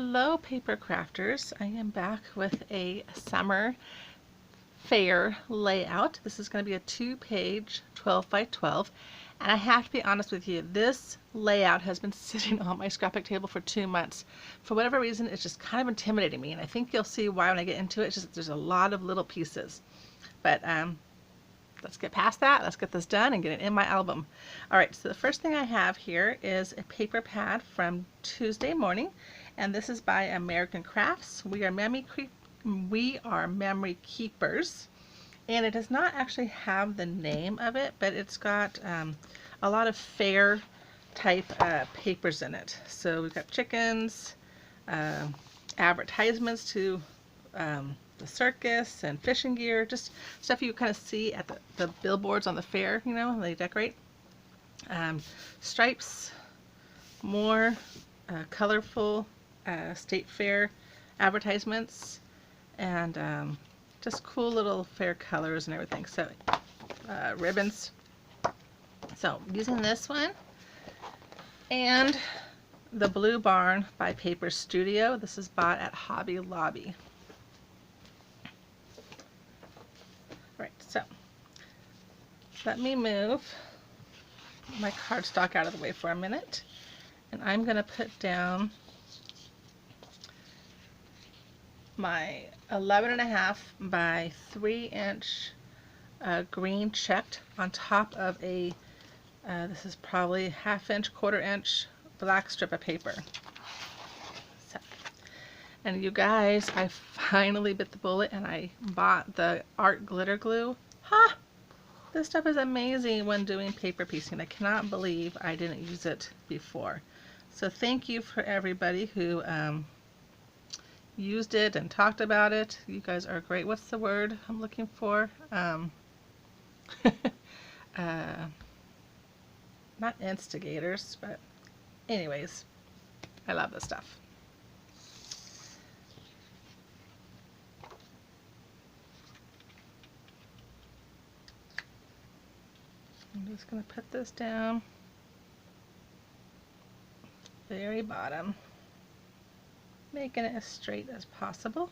Hello paper crafters. I am back with a summer fair layout. This is going to be a 2-page 12 by 12, and I have to be honest with you, this layout has been sitting on my scrapbook table for 2 months. For whatever reason, it's just kind of intimidating me, and I think you'll see why when I get into it. It's just there's a lot of little pieces, but let's get past that. Let's get this done and get it in my album. All right, so the first thing I have here is a paper pad from Tuesday morning, and this is by American Crafts. We are memory keepers, and it does not actually have the name of it, but it's got a lot of fair type papers in it. So we've got chickens, advertisements to the circus and fishing gear, just stuff you kind of see at the billboards on the fair, you know, they decorate. Stripes, more colorful state fair advertisements, and just cool little fair colors and everything. So ribbons. So using this one and the Blue Barn by Paper Studio. This is bought at Hobby Lobby. Right, so let me move my cardstock out of the way for a minute, and I'm going to put down my 11.5 by 3-inch green checked on top of a this is probably 1/2 inch, 1/4 inch black strip of paper. So, and you guys, I finally bit the bullet and I bought the art glitter glue. Ha! This stuff is amazing when doing paper piecing. I cannot believe I didn't use it before. So thank you for everybody who used it and talked about it. You guys are great. What's the word I'm looking for? Not instigators, but anyways, I love this stuff. I'm just going to put this down at the very bottom, making it as straight as possible.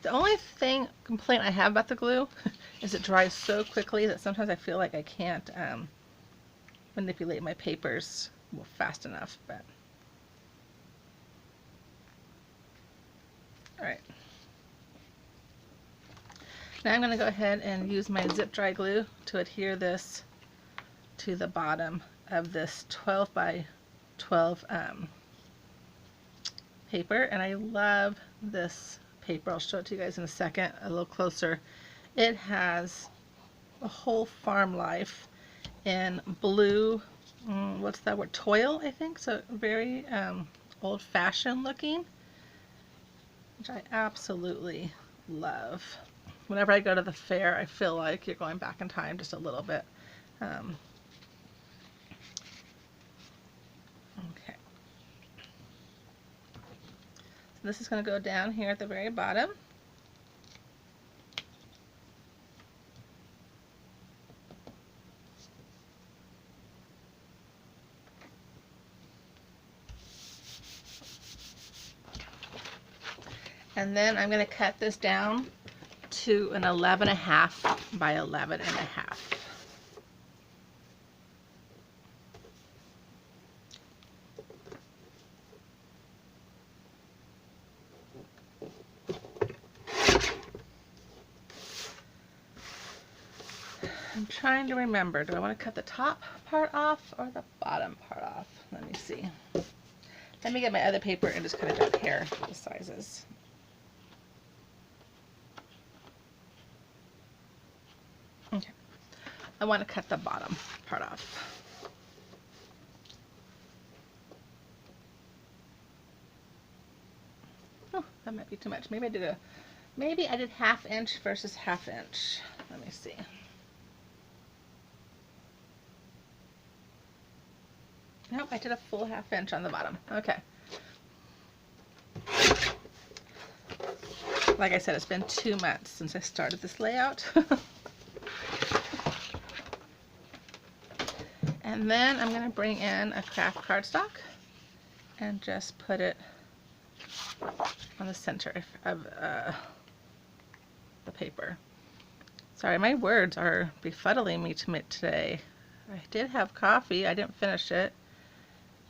The only complaint I have about the glue is it dries so quickly that sometimes I feel like I can't manipulate my papers fast enough. But all right, now I'm going to go ahead and use my zip dry glue to adhere this to the bottom of this 12 by 12 paper, and I love this paper. I'll show it to you guys in a second, a little closer. It has a whole farm life in blue, what's that word, toil, I think, so very old-fashioned looking, which I absolutely love. Whenever I go to the fair, I feel like you're going back in time just a little bit. Okay. So this is going to go down here at the very bottom. And then I'm going to cut this down to an 11.5 by 11.5. I'm trying to remember, do I want to cut the top part off or the bottom part off? Let me see. Let me get my other paper and just kind of compare the sizes. Okay, I want to cut the bottom part off. Oh, that might be too much. Maybe I did 1/2 inch versus 1/2 inch. Let me see. Nope, I did a full 1/2 inch on the bottom. Okay. Like I said, it's been 2 months since I started this layout. And then I'm going to bring in a craft cardstock and just put it on the center of the paper. Sorry, my words are befuddling me today. I did have coffee. I didn't finish it.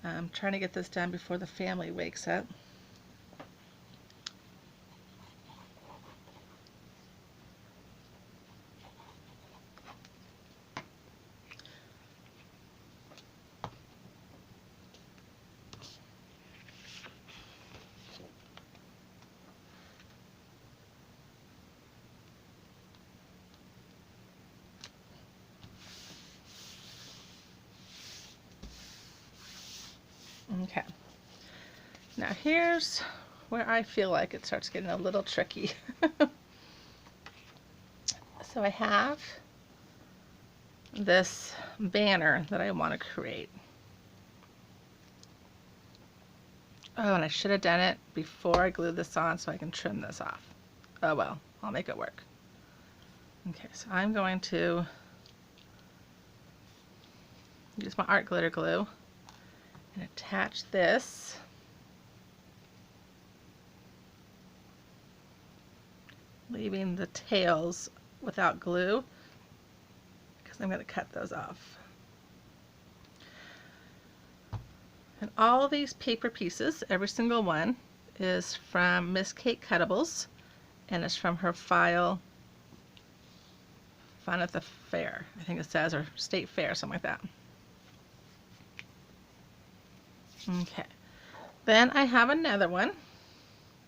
I'm trying to get this done before the family wakes up. Okay. Now here's where I feel like it starts getting a little tricky. So I have this banner that I want to create. Oh, and I should have done it before I glued this on so I can trim this off. Oh well, I'll make it work. Okay, so I'm going to use my art glitter glue and attach this leaving the tails without glue because I'm going to cut those off. And all these paper pieces, every single one, is from Miss Kate Cuttables, and it's from her file Fun at the Fair, I think it says, or State Fair, something like that. Okay, then I have another one,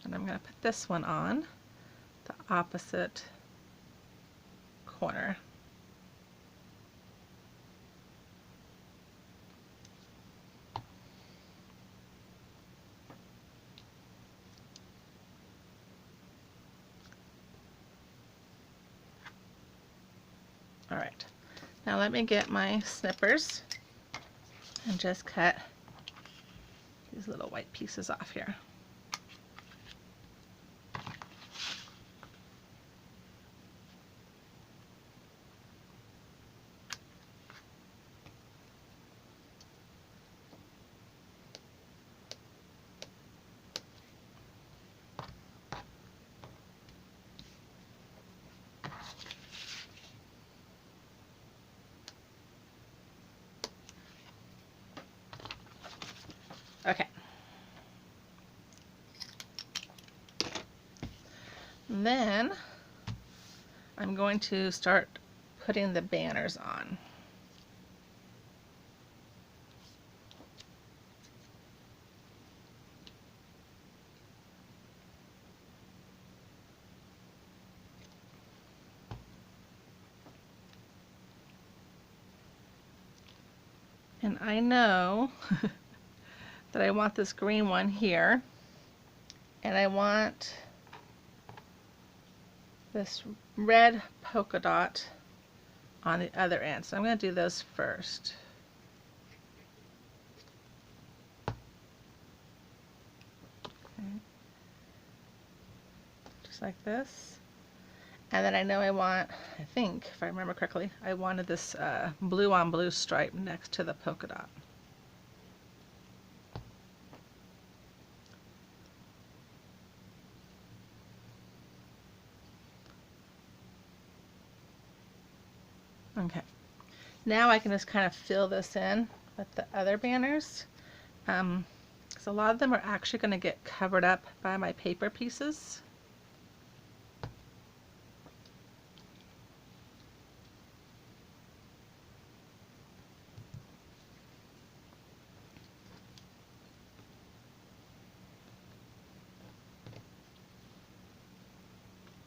and I'm going to put this one on the opposite corner. All right, now let me get my snippers and just cut these little white pieces off here. Okay. Then I'm going to start putting the banners on. And I know that I want this green one here, and I want this red polka dot on the other end. So I'm going to do those first. Okay. Just like this. And then I know I want, I think, if I remember correctly, I wanted this blue on blue stripe next to the polka dot. Okay, now I can just kind of fill this in with the other banners. Because a lot of them are actually going to get covered up by my paper pieces.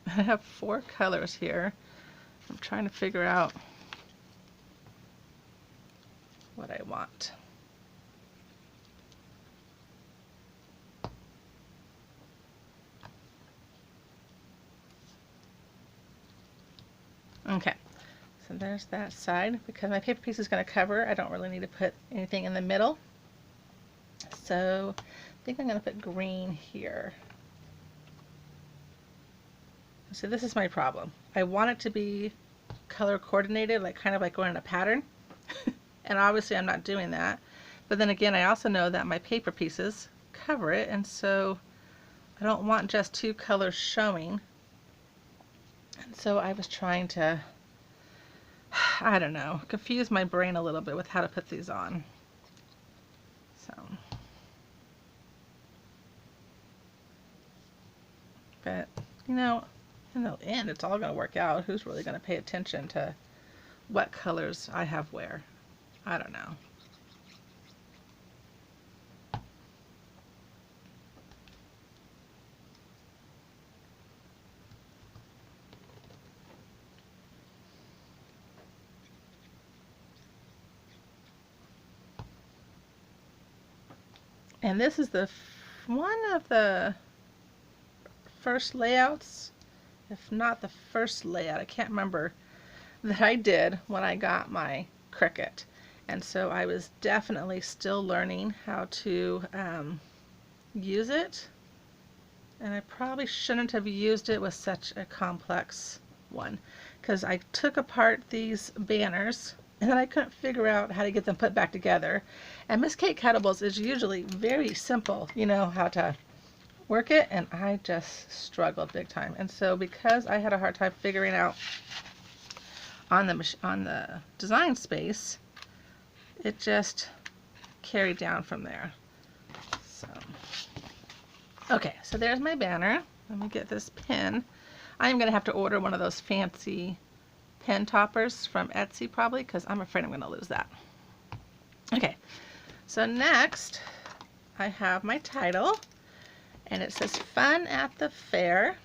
I have 4 colors here. I'm trying to figure out what I want. Okay, so there's that side. Because my paper piece is going to cover, I don't really need to put anything in the middle. So I think I'm going to put green here. So this is my problem. I want it to be color coordinated, like kind of like going in a pattern. And obviously I'm not doing that. But then again, I also know that my paper pieces cover it, and so I don't want just two colors showing. And so I was trying to, I don't know, confuse my brain a little bit with how to put these on. So, but you know, in the end, it's all going to work out. Who's really going to pay attention to what colors I have where? I don't know. And this is the one of the first layouts, if not the first layout, I can't remember, that I did when I got my Cricut. And so I was definitely still learning how to use it. And I probably shouldn't have used it with such a complex one, because I took apart these banners and then I couldn't figure out how to get them put back together. And Miss Kate Cuttables is usually very simple, you know, how to work it, and I just struggled big time. And so because I had a hard time figuring out on the design space, it just carried down from there. So okay, so there's my banner. Let me get this pin. I'm going to have to order one of those fancy pen toppers from Etsy probably, because I'm afraid I'm going to lose that. Okay, so next I have my title, and it says Fun at the Fair,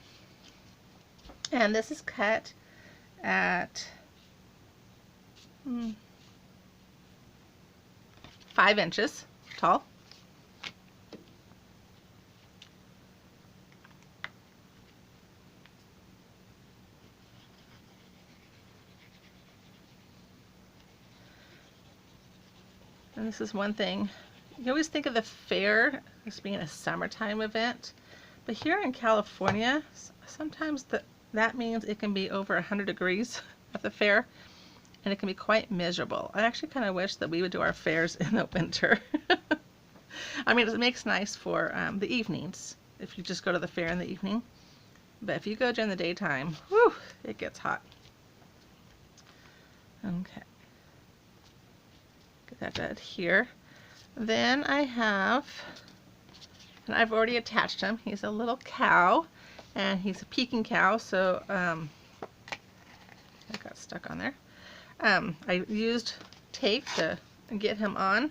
and this is cut at 5 inches tall. And this is one thing, you always think of the fair as being a summertime event, but here in California, sometimes that means it can be over 100 degrees at the fair, and it can be quite miserable. I actually kind of wish that we would do our fairs in the winter. I mean, it makes nice for the evenings, if you just go to the fair in the evening, but if you go during the daytime, whew, it gets hot. Okay. Get that here. Then I have, and I've already attached him. He's a little cow, and he's a Peking cow, so I got stuck on there. I used tape to get him on,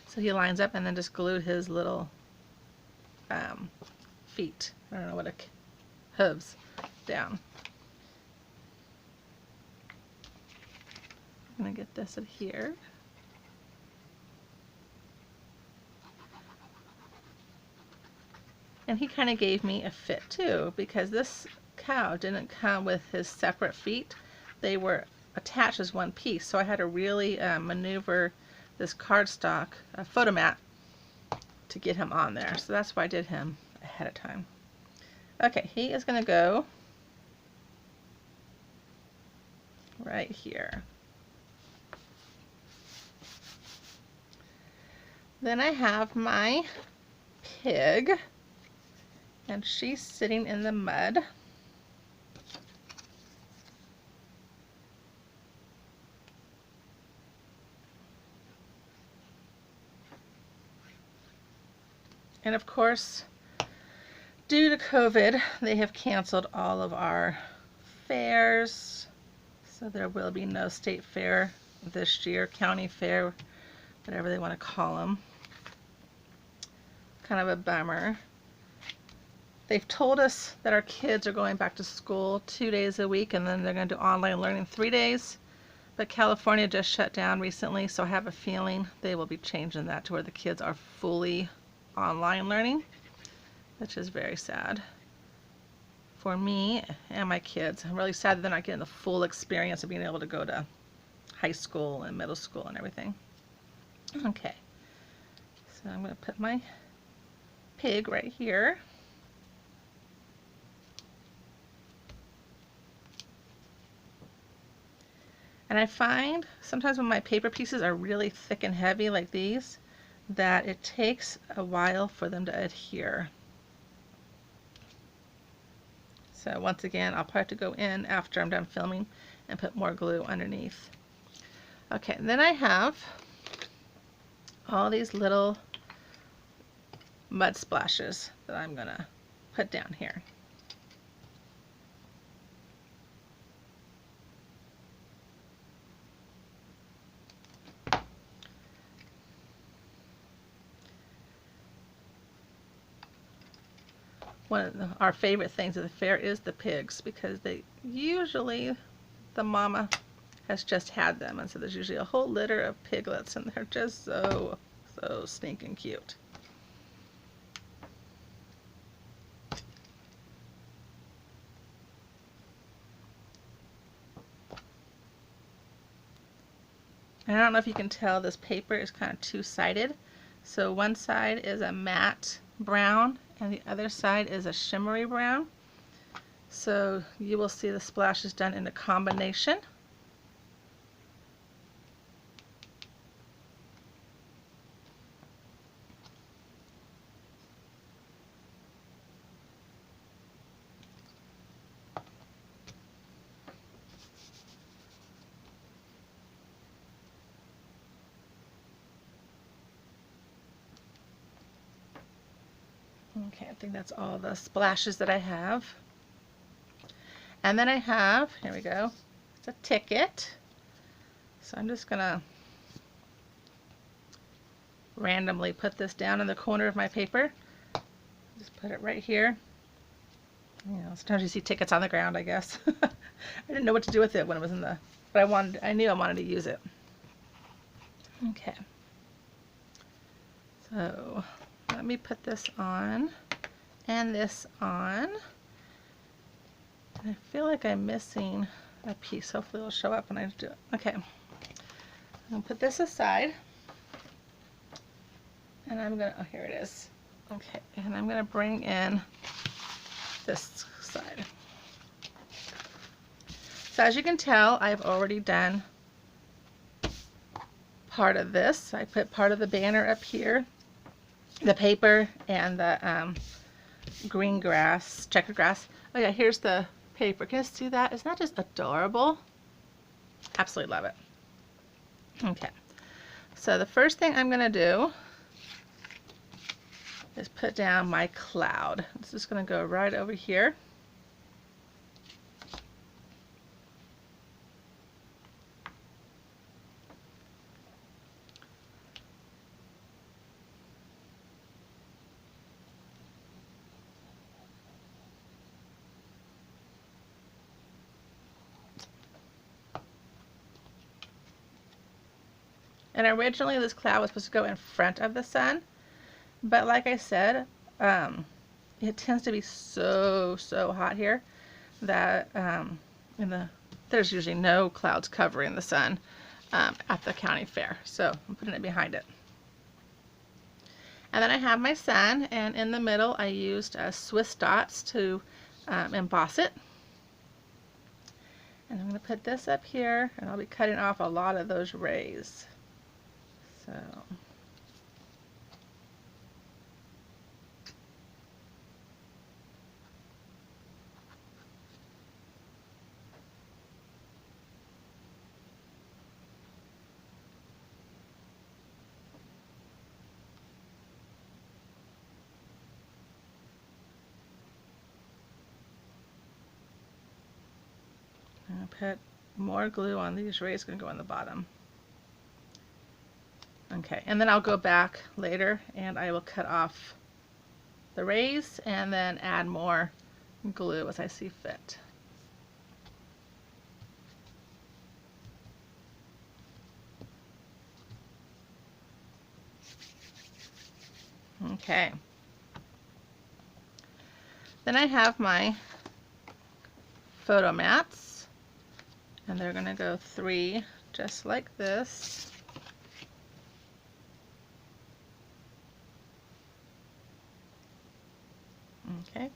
so he lines up, and then just glued his little feet. I don't know what hooves down. I'm gonna get this adhered. And he kind of gave me a fit too, because this cow didn't come with his separate feet. They were attached as one piece, so I had to really maneuver this cardstock photo mat to get him on there. So that's why I did him ahead of time. Okay, he is going to go right here. Then I have my pig, and she's sitting in the mud. And of course, due to COVID, they have canceled all of our fairs, so there will be no state fair this year, county fair, whatever they want to call them. Kind of a bummer. They've told us that our kids are going back to school 2 days a week, and then they're going to do online learning 3 days. But California just shut down recently, so I have a feeling they will be changing that to where the kids are fully online learning, which is very sad for me and my kids. I'm really sad that they're not getting the full experience of being able to go to high school and middle school and everything. Okay, so I'm going to put my pig right here. And I find sometimes when my paper pieces are really thick and heavy like these, that it takes a while for them to adhere. So once again, I'll probably have to go in after I'm done filming and put more glue underneath. Okay, and then I have all these little mud splashes that I'm gonna put down here. One of our favorite things at the fair is the pigs, because they usually, the mama has just had them, and so there's usually a whole litter of piglets, and they're just so stinking cute. And I don't know if you can tell, this paper is kind of two-sided. So one side is a matte brown and the other side is a shimmery brown. So you will see the splashes done in a combination. Okay, I think that's all the splashes that I have. And then I have, here we go, it's a ticket. So I'm just gonna randomly put this down in the corner of my paper. Just put it right here. You know, sometimes you see tickets on the ground, I guess. I didn't know what to do with it when it was in the, but I knew I wanted to use it. Okay. So let me put this on and this on. And I feel like I'm missing a piece. Hopefully it'll show up when I do it. Okay. I'm gonna put this aside. And I'm gonna, oh, here it is. Okay, and I'm gonna bring in this side. So as you can tell, I've already done part of this. I put part of the banner up here, the paper, and the green grass, checkered grass. Oh yeah, here's the paper. Can you see that? Isn't that just adorable? Absolutely love it. Okay, so the first thing I'm gonna do is put down my cloud. It's just gonna go right over here. And originally this cloud was supposed to go in front of the sun, but like I said, it tends to be so hot here that there's usually no clouds covering the sun at the county fair. So I'm putting it behind it. And then I have my sun, and in the middle I used Swiss dots to emboss it. And I'm going to put this up here, and I'll be cutting off a lot of those rays. So I'm going to put more glue on these rays, going to go on the bottom. Okay, and then I'll go back later and I will cut off the rays and then add more glue as I see fit. Okay. Then I have my photo mats, and they're going to go 3 just like this. Okay,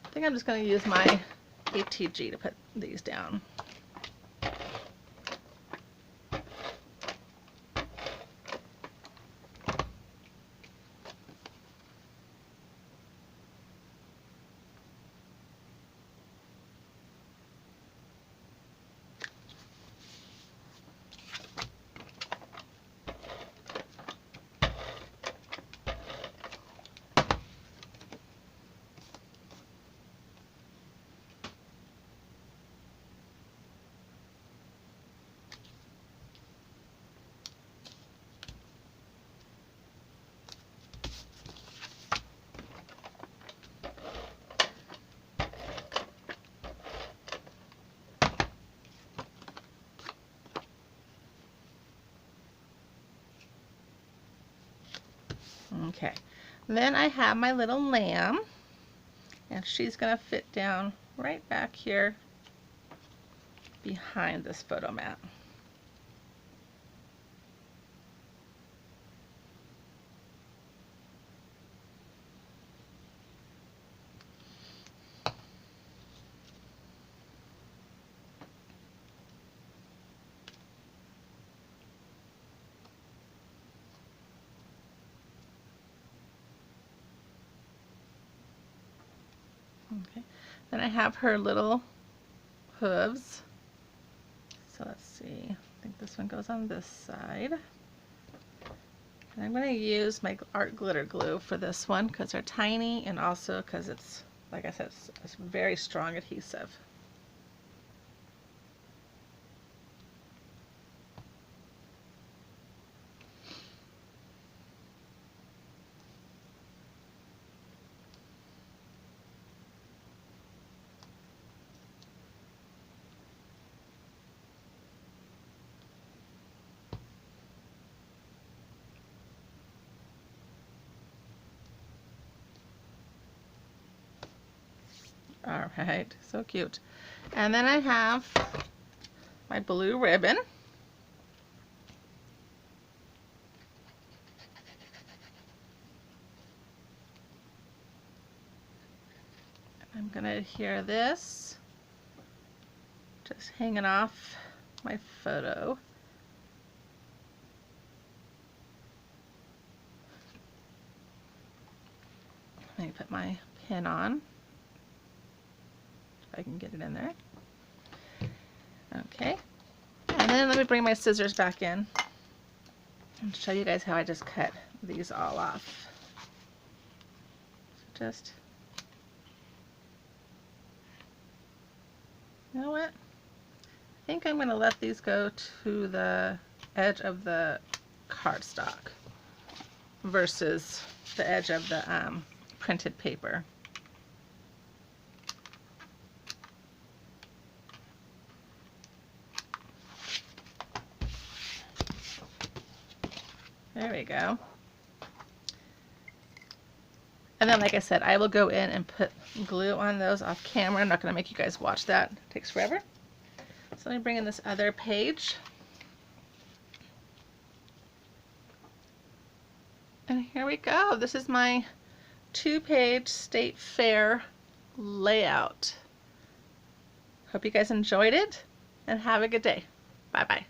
I think I'm just going to use my ATG to put these down. Okay, then I have my little lamb, and she's gonna fit down right back here behind this photo mat. Okay, then I have her little hooves. So let's see, I think this one goes on this side. And I'm going to use my art glitter glue for this one because they're tiny, and also because it's, like I said, it's very strong adhesive. All right, so cute. And then I have my blue ribbon. I'm going to adhere this, just hanging off my photo. Let me put my pin on, if I can get it in there. Okay, and then let me bring my scissors back in and show you guys how I just cut these all off. So just, you know what? I think I'm going to let these go to the edge of the cardstock versus the edge of the printed paper. There we go. And then, like I said, I will go in and put glue on those off camera. I'm not going to make you guys watch that. It takes forever. So let me bring in this other page. And here we go. This is my 2-page state fair layout. Hope you guys enjoyed it, and have a good day. Bye-bye.